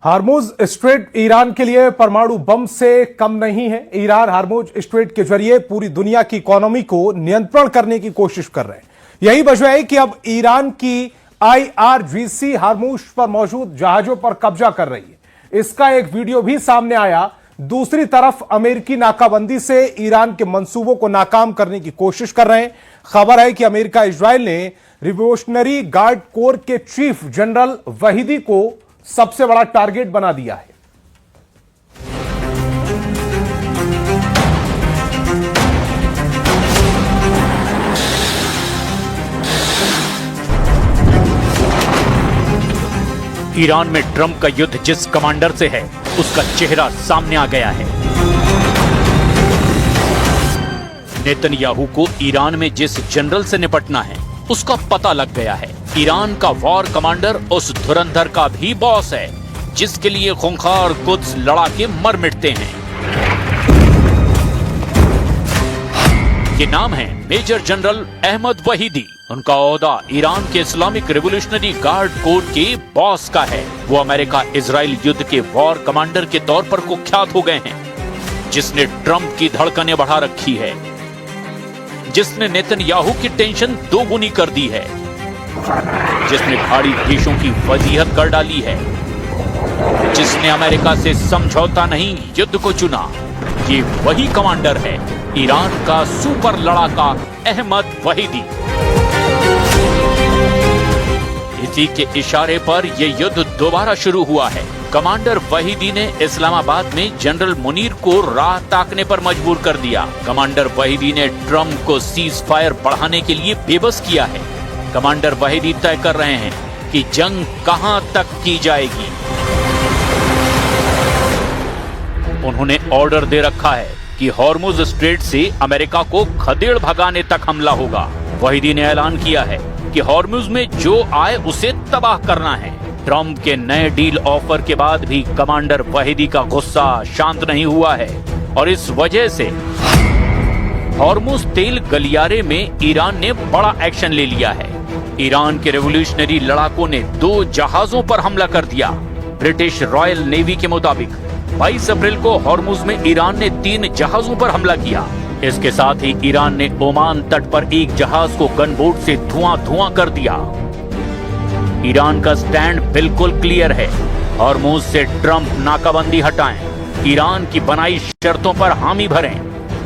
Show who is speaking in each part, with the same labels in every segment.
Speaker 1: Hormuz straight Iran के लिए परमाणु बम से कम नहीं है। ईरान हार्मुज स्ट्रेट के जरिए पूरी दुनिया की इकोनॉमी को नियंत्रण करने की कोशिश कर रहे हैं। यही वजह है कि अब ईरान की IRGC हार्मुज पर मौजूद जहाजों पर कब्जा कर रही है। इसका एक वीडियो भी सामने आया। दूसरी तरफ अमेरिकी नाकाबंदी से ईरान के मंसूबों को नाकाम करने की कोशिश कर रहे हैं। खबर है कि अमेरिका इजराइल ने रिवोल्यूशनरी गार्ड कोर के चीफ जनरल वहीदी को सबसे बड़ा टारगेट बना दिया है।
Speaker 2: ईरान में ट्रंप का युद्ध जिस कमांडर से है, उसका चेहरा सामने आ गया है। नेतन्याहू को ईरान में जिस जनरल से निपटना है, उसका पता लग गया है। ईरान का वॉर कमांडर उस धुरंधर का भी बॉस है, जिसके लिए खूंखार कुद्स लड़ा के मर मिटते हैं। ये नाम है मेजर जनरल अहमद वहीदी। उनका ओहदा ईरान के इस्लामिक रिवोल्यूशनरी गार्ड कोर के बॉस का है। वो अमेरिका इजराइल युद्ध के वॉर कमांडर के तौर पर कुख्यात हो गए हैं, जिसने ट्रंप की धड़कनें बढ़ा रखी है, जिसने नेतन्याहू की टेंशन दोगुनी कर दी है, जिसने भारी देशों की वजीहत कर डाली है, जिसने अमेरिका से समझौता नहीं युद्ध को चुना। ये वही कमांडर है, ईरान का सुपर लड़ाका अहमद वहीदी। इसी के इशारे पर यह युद्ध दोबारा शुरू हुआ है। कमांडर वहीदी ने इस्लामाबाद में जनरल मुनीर को राह ताकने पर मजबूर कर दिया। कमांडर वहीदी ने ट्रंप को सीज फायर बढ़ाने के लिए बेबस किया है। कमांडर वहीदी तय कर रहे हैं कि जंग कहां तक की जाएगी। उन्होंने ऑर्डर दे रखा है कि हॉर्मुज स्ट्रेट से अमेरिका को खदेड़ भगाने तक हमला होगा। वहीदी ने ऐलान किया है कि हॉर्मुज में जो आए उसे तबाह करना है। ट्रंप के नए डील ऑफर के बाद भी कमांडर वहीदी का गुस्सा शांत नहीं हुआ है और इस वजह से हॉर्मुज तेल गलियारे में ईरान ने बड़ा एक्शन ले लिया है। ईरान के रेवोल्यूशनरी लड़ाकों ने 2 जहाजों पर हमला कर दिया। ब्रिटिश रॉयल नेवी के मुताबिक 22 अप्रैल को हॉर्मुज में ईरान ने 3 जहाजों पर हमला किया। इसके साथ ही ईरान ने ओमान तट पर एक जहाज को गनबोट से धुआं कर दिया। ईरान का स्टैंड बिल्कुल क्लियर है। हॉर्मुज से ट्रंप नाकाबंदी हटाएं, ईरान की बनाई शर्तों पर हामी भरें,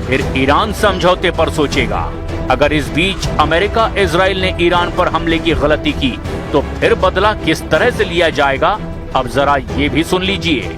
Speaker 2: फिर ईरान समझौते पर सोचेगा। अगर इस बीच अमेरिका इजराइल ने ईरान पर हमले की गलती की तो फिर बदला किस तरह से लिया जाएगा, अब जरा ये भी सुन लीजिए।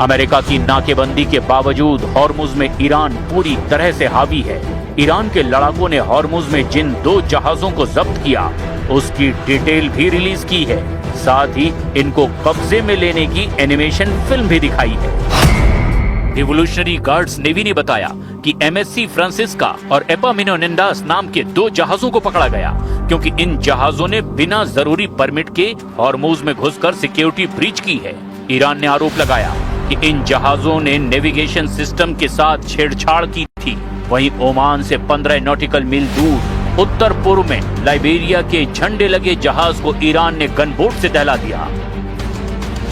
Speaker 2: अमेरिका की नाकेबंदी के बावजूद हॉर्मुज में ईरान पूरी तरह से हावी है। ईरान के लड़ाकों ने हॉर्मुज में जिन 2 जहाजों को जब्त किया, उसकी डिटेल भी रिलीज की है। साथ ही इनको कब्जे में लेने की एनिमेशन फिल्म भी दिखाई है। रिवोल्यूशनरी गार्ड्स नेवी ने बताया कि MSC फ्रांसिस्का और एपामिनोनिंडास नाम के 2 जहाजों को पकड़ा गया, क्योंकि इन जहाजों ने बिना जरूरी परमिट के हॉर्मुज में घुसकर सिक्योरिटी ब्रीच की है। ईरान ने आरोप लगाया कि इन जहाजों ने नेविगेशन सिस्टम के साथ छेड़छाड़ की थी। वहीं ओमान से 15 नॉटिकल मील दूर उत्तर पूर्व में लाइबेरिया के झंडे लगे जहाज को ईरान ने गनबोट से दहला दिया।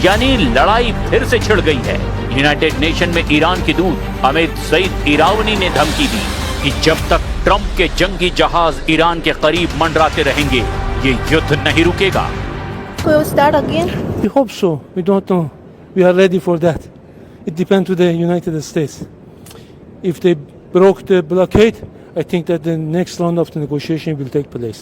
Speaker 2: यानी लड़ाई फिर से छिड़ गई है। यूनाइटेड नेशन में ईरान के दूत अमित सईद इरावनी ने धमकी दी कि जब तक ट्रंप के जंगी जहाज ईरान के करीब मंडराते रहेंगे, ये युद्ध नहीं रुकेगा।
Speaker 3: Will it start again?
Speaker 4: We hope so. We don't know. We are ready for that. It depends on the United States. If they broke the blockade, I think that the next round of the negotiation will take place.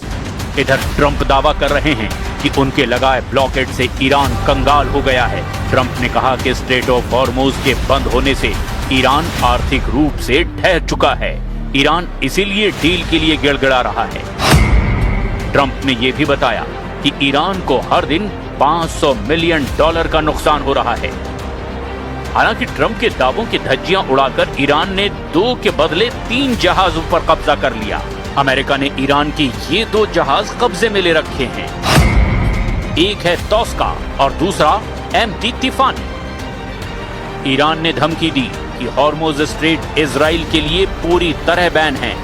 Speaker 2: इधर Trump दावा कर रहे हैं कि उनके लगाए blockade से Iran कंगाल हो गया है। ट्रंप ने कहा कि स्ट्रेट ऑफ हॉर्मुज के बंद होने से ईरान आर्थिक रूप से ढह चुका है। ईरान इसीलिए डील के लिए गिड़गिड़ा रहा है। ट्रंप ने यह भी बताया कि ईरान को हर दिन $500 मिलियन का नुकसान हो रहा है। हालांकि ट्रंप के दावों की धज्जियां उड़ाकर ईरान ने 2 के बदले 3 जहाजों पर कब्जा कर लिया। अमेरिका ने ईरान के ये 2 जहाज कब्जे में ले रखे हैं। एक है तोस्का और दूसरा MT तिफानी। ईरान ने धमकी दी कि हॉर्मुज स्ट्रेट इजराइल के लिए पूरी तरह बैन है।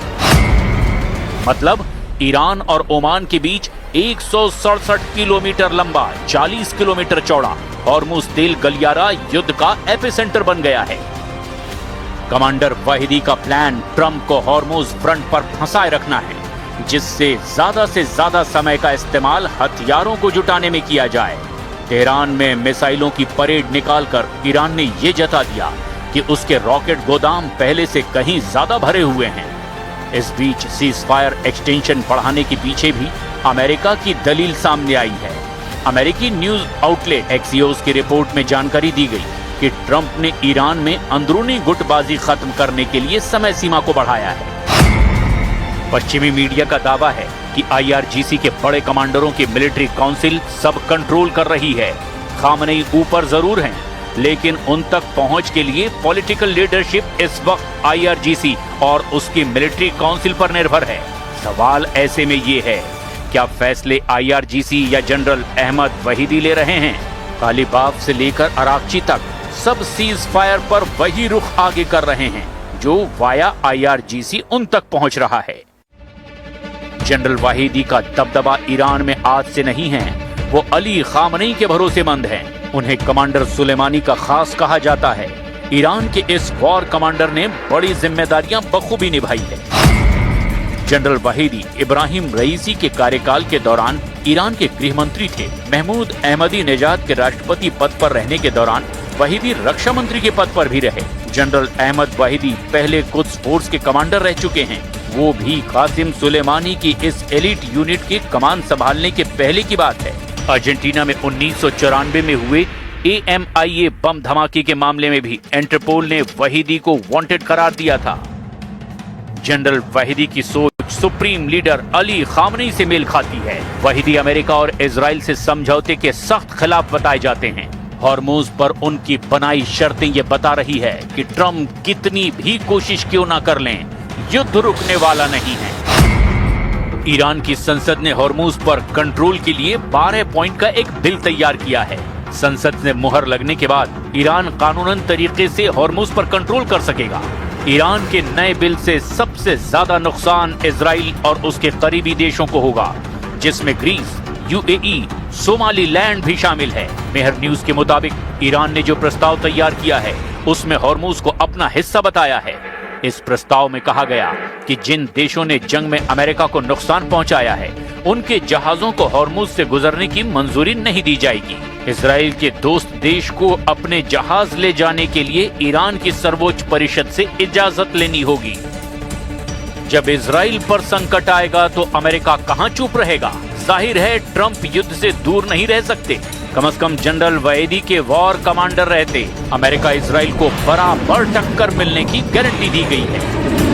Speaker 2: मतलब ईरान और ओमान के बीच 167 किलोमीटर लंबा, 40 किलोमीटर चौड़ा हॉर्मुज तेल गलियारा युद्ध का एपिसेंटर बन गया है। कमांडर वाहिदी का प्लान ट्रंप को हॉर्मुज फ्रंट पर फंसाए रखना है, जिससे से ज्यादा समय का इस्तेमाल हथियारों को जुटाने में किया जाए। तेहरान में मिसाइलों की परेड निकालकर ईरान ने यह जता दिया कि उसके रॉकेट गोदाम पहले से कहीं ज्यादा भरे हुए हैं। इस बीच सीज फायर एक्सटेंशन बढ़ाने के पीछे भी अमेरिका की दलील सामने आई है। अमेरिकी न्यूज आउटलेट एक्सियोस की रिपोर्ट में जानकारी दी गई कि ट्रंप ने ईरान में अंदरूनी गुटबाजी खत्म करने के लिए समय सीमा को बढ़ाया है। पश्चिमी मीडिया का दावा है कि IRGC के बड़े कमांडरों की मिलिट्री काउंसिल सब कंट्रोल कर रही है। खामनेई ऊपर जरूर हैं, लेकिन उन तक पहुंच के लिए पॉलिटिकल लीडरशिप इस वक्त IRGC और उसकी मिलिट्री काउंसिल पर निर्भर है। सवाल ऐसे में ये है, क्या फैसले IRGC या जनरल अहमद वहीदी ले रहे हैं? तालिबाफ से लेकर अराकची तक सब सीज फायर पर वही रुख आगे कर रहे हैं जो वाया IRGC उन तक पहुंच रहा है। जनरल वाहिदी का दबदबा ईरान में आज से नहीं है। वो अली खामनेई के भरोसेमंद हैं। उन्हें कमांडर सुलेमानी का खास कहा जाता है। ईरान के इस वॉर कमांडर ने बड़ी जिम्मेदारियां बखूबी निभाई है। जनरल वाहिदी इब्राहिम रईसी के कार्यकाल के दौरान ईरान के गृह मंत्री थे। महमूद अहमदीनेजाद के राष्ट्रपति पद पर रहने के दौरान वाहिदी रक्षा मंत्री के पद पर भी रहे। जनरल अहमद वाहिदी पहले कुद्स फोर्स के कमांडर रह चुके हैं। वो भी कासिम सुलेमानी की इस एलिट यूनिट के कमान संभालने के पहले की बात है। अर्जेंटीना में 1994 में हुए AMIA बम धमाके के मामले में भी इंटरपोल ने वाहिदी को वांटेड करार दिया था। जनरल वाहिदी की सोच सुप्रीम लीडर अली खामनेई से मेल खाती है। वाहिदी अमेरिका और इजराइल से समझौते के सख्त खिलाफ बताए जाते हैं। हॉर्मुज पर उनकी बनाई शर्तें ये बता रही है कि ट्रंप कितनी भी कोशिश क्यों ना कर लें, युद्ध रुकने वाला नहीं है। ईरान की संसद ने हॉर्मुज पर कंट्रोल के लिए 12 पॉइंट का एक बिल तैयार किया है। संसद ने मुहर लगने के बाद ईरान कानूनन तरीके से हॉर्मुज पर कंट्रोल कर सकेगा। ईरान के नए बिल से सबसे ज्यादा नुकसान इजराइल और उसके करीबी देशों को होगा, जिसमें ग्रीस, UAE, सोमालीलैंड भी शामिल है। मेहर न्यूज के मुताबिक ईरान ने जो प्रस्ताव तैयार किया है उसमें हॉर्मुज को अपना हिस्सा बताया है। इस प्रस्ताव में कहा गया कि जिन देशों ने जंग में अमेरिका को नुकसान पहुंचाया है उनके जहाजों को हॉर्मुज से गुजरने की मंजूरी नहीं दी जाएगी। इजराइल के दोस्त देश को अपने जहाज ले जाने के लिए ईरान की सर्वोच्च परिषद से इजाजत लेनी होगी। जब इजराइल पर संकट आएगा तो अमेरिका कहां चुप रहेगा? जाहिर है ट्रंप युद्ध से दूर नहीं रह सकते। कम से कम जनरल वाहिदी के वॉर कमांडर रहते, अमेरिका इजराइल को बराबर टक्कर मिलने की गारंटी दी गई है।